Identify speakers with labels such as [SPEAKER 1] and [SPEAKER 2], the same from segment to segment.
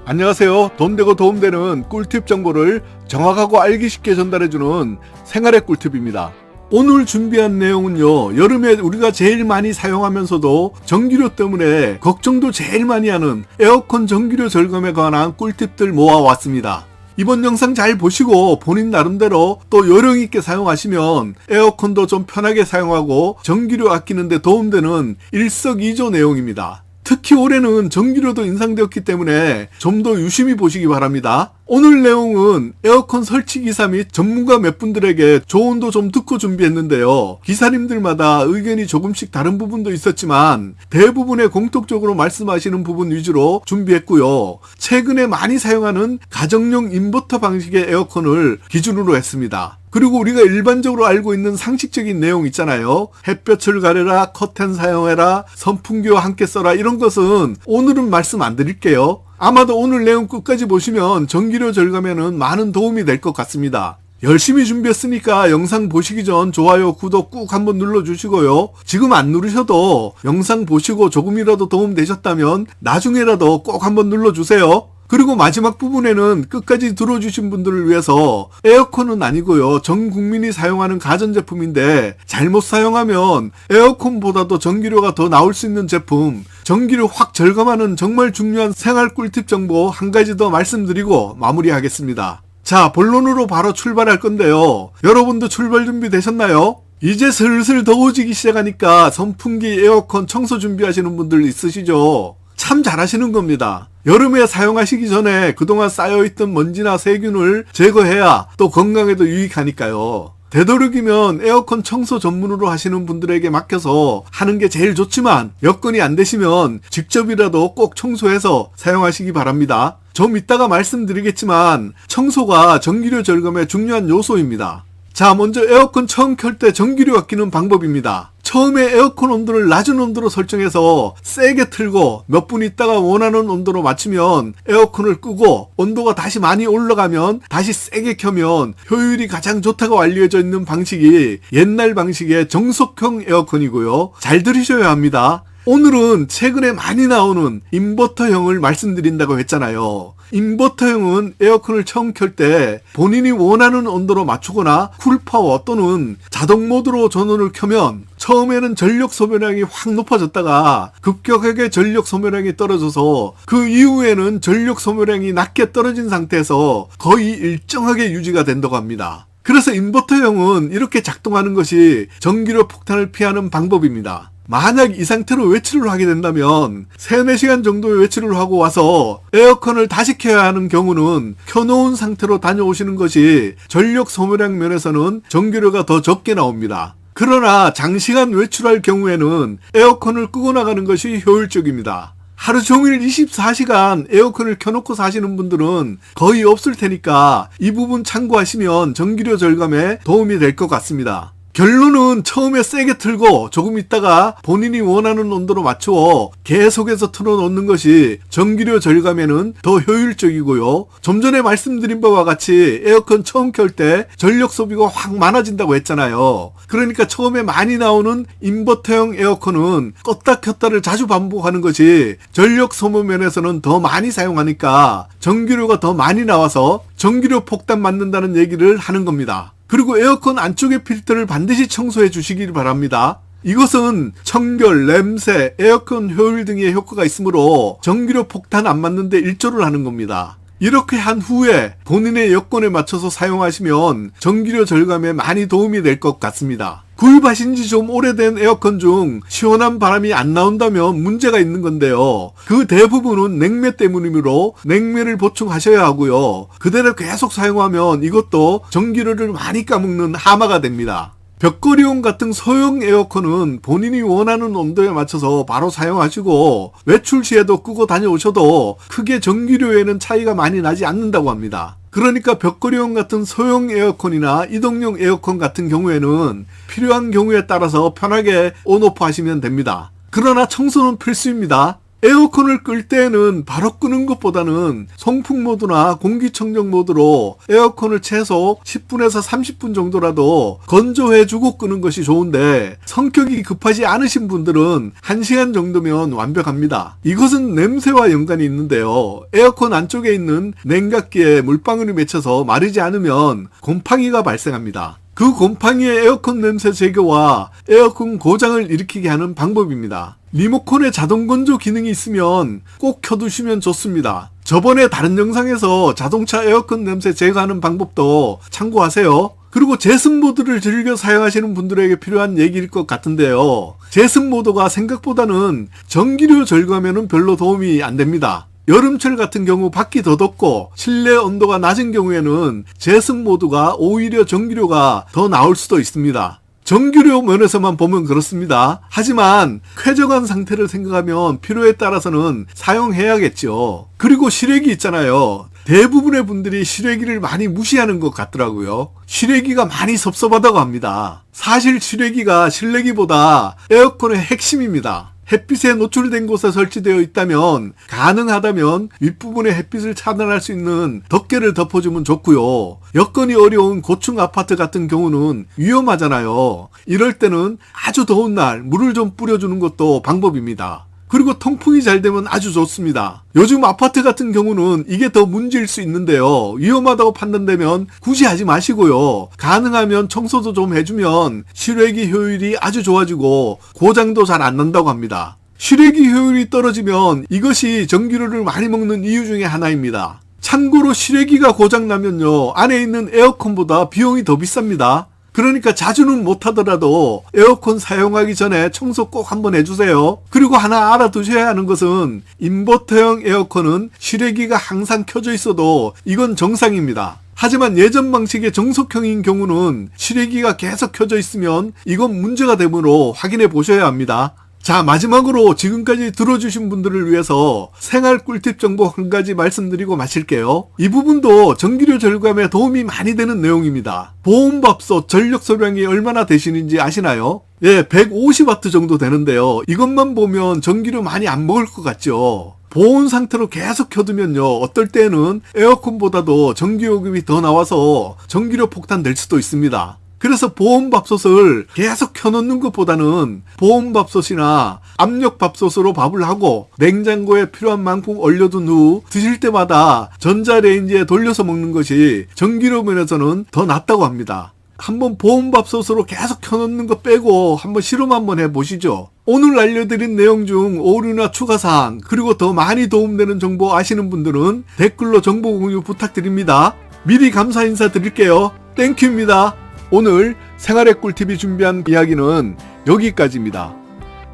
[SPEAKER 1] 안녕하세요. 돈되고 도움되는 꿀팁 정보를 정확하고 알기 쉽게 전달해주는 생활의 꿀팁입니다. 오늘 준비한 내용은요, 여름에 우리가 제일 많이 사용하면서도 전기료 때문에 걱정도 제일 많이 하는 에어컨 전기료 절감에 관한 꿀팁들 모아왔습니다. 이번 영상 잘 보시고 본인 나름대로 또 요령 있게 사용하시면 에어컨도 좀 편하게 사용하고 전기료 아끼는 데 도움되는 일석이조 내용입니다. 특히 올해는 전기료도 인상되었기 때문에 좀 더 유심히 보시기 바랍니다. 오늘 내용은 에어컨 설치 기사 및 전문가 몇 분들에게 조언도 좀 듣고 준비했는데요. 기사님들마다 의견이 조금씩 다른 부분도 있었지만 대부분의 공통적으로 말씀하시는 부분 위주로 준비했고요. 최근에 많이 사용하는 가정용 인버터 방식의 에어컨을 기준으로 했습니다. 그리고 우리가 일반적으로 알고 있는 상식적인 내용 있잖아요. 햇볕을 가려라, 커튼 사용해라, 선풍기와 함께 써라, 이런 것은 오늘은 말씀 안 드릴게요. 아마도 오늘 내용 끝까지 보시면 전기료 절감에는 많은 도움이 될 것 같습니다. 열심히 준비했으니까 영상 보시기 전 좋아요, 구독 꾹 한번 눌러주시고요. 지금 안 누르셔도 영상 보시고 조금이라도 도움 되셨다면 나중에라도 꼭 한번 눌러주세요. 그리고 마지막 부분에는 끝까지 들어주신 분들을 위해서 에어컨은 아니고요, 전 국민이 사용하는 가전제품인데 잘못 사용하면 에어컨보다도 전기료가 더 나올 수 있는 제품, 전기료 확 절감하는 정말 중요한 생활 꿀팁 정보 한 가지 더 말씀드리고 마무리하겠습니다. 자, 본론으로 바로 출발할 건데요. 여러분도 출발 준비 되셨나요? 이제 슬슬 더워지기 시작하니까 선풍기, 에어컨 청소 준비하시는 분들 있으시죠? 참 잘하시는 겁니다. 여름에 사용하시기 전에 그동안 쌓여있던 먼지나 세균을 제거해야 또 건강에도 유익하니까요. 되도록이면 에어컨 청소 전문으로 하시는 분들에게 맡겨서 하는 게 제일 좋지만 여건이 안 되시면 직접이라도 꼭 청소해서 사용하시기 바랍니다. 좀 이따가 말씀드리겠지만 청소가 전기료 절감의 중요한 요소입니다. 자, 먼저 에어컨 처음 켤 때 전기료 아끼는 방법입니다. 처음에 에어컨 온도를 낮은 온도로 설정해서 세게 틀고 몇 분 있다가 원하는 온도로 맞추면 에어컨을 끄고 온도가 다시 많이 올라가면 다시 세게 켜면 효율이 가장 좋다고 알려져 있는 방식이 옛날 방식의 정속형 에어컨이고요. 잘 들으셔야 합니다. 오늘은 최근에 많이 나오는 인버터형을 말씀드린다고 했잖아요. 인버터형은 에어컨을 처음 켤 때 본인이 원하는 온도로 맞추거나 쿨파워 또는 자동 모드로 전원을 켜면 처음에는 전력 소모량이 확 높아졌다가 급격하게 전력 소모량이 떨어져서 그 이후에는 전력 소모량이 낮게 떨어진 상태에서 거의 일정하게 유지가 된다고 합니다. 그래서 인버터형은 이렇게 작동하는 것이 전기료 폭탄을 피하는 방법입니다. 만약 이 상태로 외출을 하게 된다면 3-4시간 정도의 외출을 하고 와서 에어컨을 다시 켜야 하는 경우는 켜놓은 상태로 다녀오시는 것이 전력 소모량 면에서는 전기료가 더 적게 나옵니다. 그러나 장시간 외출할 경우에는 에어컨을 끄고 나가는 것이 효율적입니다. 하루 종일 24시간 에어컨을 켜놓고 사시는 분들은 거의 없을 테니까 이 부분 참고하시면 전기료 절감에 도움이 될 것 같습니다. 결론은 처음에 세게 틀고 조금 있다가 본인이 원하는 온도로 맞추어 계속해서 틀어놓는 것이 전기료 절감에는 더 효율적이고요. 좀 전에 말씀드린 바와 같이 에어컨 처음 켤 때 전력 소비가 확 많아진다고 했잖아요. 그러니까 처음에 많이 나오는 인버터형 에어컨은 껐다 켰다를 자주 반복하는 것이 전력 소모 면에서는 더 많이 사용하니까 전기료가 더 많이 나와서 전기료 폭탄 맞는다는 얘기를 하는 겁니다. 그리고 에어컨 안쪽의 필터를 반드시 청소해 주시길 바랍니다. 이것은 청결, 냄새, 에어컨 효율 등의 효과가 있으므로 전기료 폭탄 안 맞는데 일조를 하는 겁니다. 이렇게 한 후에 본인의 여건에 맞춰서 사용하시면 전기료 절감에 많이 도움이 될 것 같습니다. 구입하신 지 좀 오래된 에어컨 중 시원한 바람이 안 나온다면 문제가 있는 건데요. 그 대부분은 냉매 때문이므로 냉매를 보충하셔야 하고요. 그대로 계속 사용하면 이것도 전기료를 많이 까먹는 하마가 됩니다. 벽걸이용 같은 소형 에어컨은 본인이 원하는 온도에 맞춰서 바로 사용하시고 외출 시에도 끄고 다녀오셔도 크게 전기료에는 차이가 많이 나지 않는다고 합니다. 그러니까 벽걸이용 같은 소형 에어컨이나 이동용 에어컨 같은 경우에는 필요한 경우에 따라서 편하게 온오프 하시면 됩니다. 그러나 청소는 필수입니다. 에어컨을 끌 때는 바로 끄는 것보다는 송풍 모드나 공기청정 모드로 에어컨을 최소 10분에서 30분 정도라도 건조해주고 끄는 것이 좋은데, 성격이 급하지 않으신 분들은 1시간 정도면 완벽합니다. 이것은 냄새와 연관이 있는데요. 에어컨 안쪽에 있는 냉각기에 물방울이 맺혀서 마르지 않으면 곰팡이가 발생합니다. 그 곰팡이의 에어컨 냄새 제거와 에어컨 고장을 일으키게 하는 방법입니다. 리모컨에 자동 건조 기능이 있으면 꼭 켜두시면 좋습니다. 저번에 다른 영상에서 자동차 에어컨 냄새 제거하는 방법도 참고하세요. 그리고 제습 모드를 즐겨 사용하시는 분들에게 필요한 얘기일 것 같은데요. 제습 모드가 생각보다는 전기료 절감에는 별로 도움이 안 됩니다. 여름철 같은 경우 밖이 더 덥고 실내 온도가 낮은 경우에는 제습 모드가 오히려 전기료가 더 나올 수도 있습니다. 전기료 면에서만 보면 그렇습니다. 하지만 쾌적한 상태를 생각하면 필요에 따라서는 사용해야겠죠. 그리고 실외기 있잖아요. 대부분의 분들이 실외기를 많이 무시하는 것 같더라고요. 실외기가 많이 섭섭하다고 합니다. 사실 실외기가 실내기보다 에어컨의 핵심입니다. 햇빛에 노출된 곳에 설치되어 있다면 가능하다면 윗부분에 햇빛을 차단할 수 있는 덮개를 덮어주면 좋고요. 여건이 어려운 고층 아파트 같은 경우는 위험하잖아요. 이럴 때는 아주 더운 날 물을 좀 뿌려주는 것도 방법입니다. 그리고 통풍이 잘 되면 아주 좋습니다. 요즘 아파트 같은 경우는 이게 더 문제일 수 있는데요. 위험하다고 판단되면 굳이 하지 마시고요. 가능하면 청소도 좀 해주면 실외기 효율이 아주 좋아지고 고장도 잘 안 난다고 합니다. 실외기 효율이 떨어지면 이것이 전기료를 많이 먹는 이유 중에 하나입니다. 참고로 실외기가 고장나면요, 안에 있는 에어컨보다 비용이 더 비쌉니다. 그러니까 자주는 못하더라도 에어컨 사용하기 전에 청소 꼭 한번 해주세요. 그리고 하나 알아두셔야 하는 것은 인버터형 에어컨은 실외기가 항상 켜져 있어도 이건 정상입니다. 하지만 예전 방식의 정속형인 경우는 실외기가 계속 켜져 있으면 이건 문제가 되므로 확인해 보셔야 합니다. 자, 마지막으로 지금까지 들어주신 분들을 위해서 생활 꿀팁 정보 한 가지 말씀드리고 마칠게요. 이 부분도 전기료 절감에 도움이 많이 되는 내용입니다. 보온밥솥 전력 소량이 얼마나 되시는지 아시나요? 예, 150W 정도 되는데요. 이것만 보면 전기료 많이 안 먹을 것 같죠? 보온 상태로 계속 켜두면요, 어떨 때는 에어컨보다도 전기요금이 더 나와서 전기료 폭탄 될 수도 있습니다. 그래서 보온밥솥을 계속 켜놓는 것보다는 보온밥솥이나 압력밥솥으로 밥을 하고 냉장고에 필요한 만큼 얼려둔 후 드실 때마다 전자레인지에 돌려서 먹는 것이 전기료 면에서는 더 낫다고 합니다. 한번 보온밥솥으로 계속 켜놓는 거 빼고 한번 실험 한번 해보시죠. 오늘 알려드린 내용 중 오류나 추가사항, 그리고 더 많이 도움되는 정보 아시는 분들은 댓글로 정보 공유 부탁드립니다. 미리 감사 인사 드릴게요. 땡큐입니다. 오늘 생활의 꿀팁이 준비한 이야기는 여기까지입니다.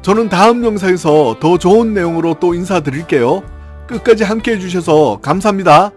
[SPEAKER 1] 저는 다음 영상에서 더 좋은 내용으로 또 인사드릴게요. 끝까지 함께 해주셔서 감사합니다.